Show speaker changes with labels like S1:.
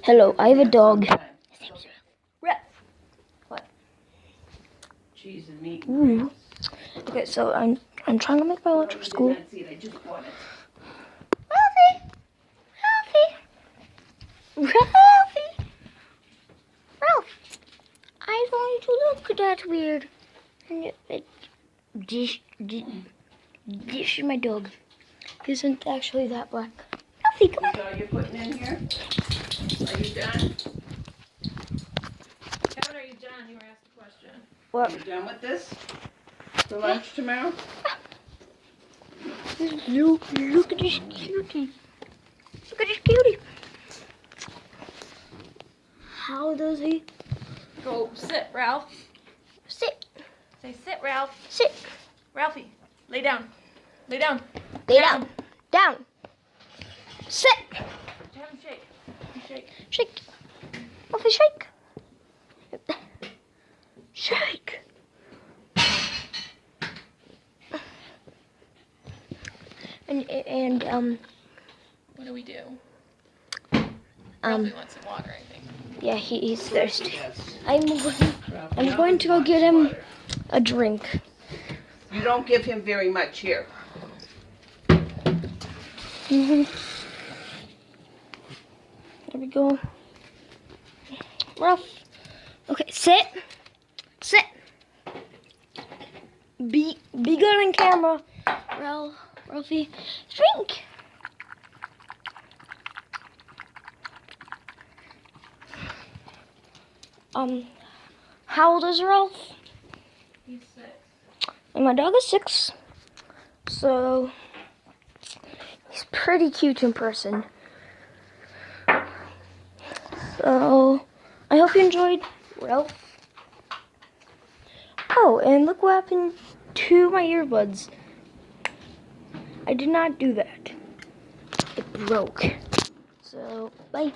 S1: Hello, I have a dog. His name's Ralf. What?
S2: Cheese and meat.
S1: Ooh. Okay, so I'm trying to make my lunch for school. Ralphie! Ralphie! Ralph! I want you to look that weird. Dish is my dog. He isn't actually that black. Ralphie, come on.
S2: That's all you're putting in here? Are you done? Kevin, are you done? You were asked a question.
S1: What?
S2: Are you done with this for lunch tomorrow?
S1: Look at this cutie. Look at this cutie. How does he?
S3: Go sit, Ralph.
S1: Sit.
S3: Say sit, Ralph.
S1: Sit.
S3: Ralphie, lay down. Lay down.
S1: Lay down. Down. Sit.
S3: Have him shake. Shake.
S1: Shake. Ralphie, shake. Shake. And
S3: What do we do?
S1: um
S3: Ralphie wants some water, I think.
S1: yeah, he's thirsty.
S2: Yes.
S1: I'm going to go get him a drink.
S2: You don't give him very much here.
S1: There we go. Ralph. Okay, sit. Sit. Be good on camera. Ralphie. Drink. How old is Ralph?
S3: He's 6.
S1: And my dog is 6. So he's pretty cute in person. So I hope you enjoyed Ralph. Oh, and look what happened to my earbuds. I did not do that. It broke. So, bye.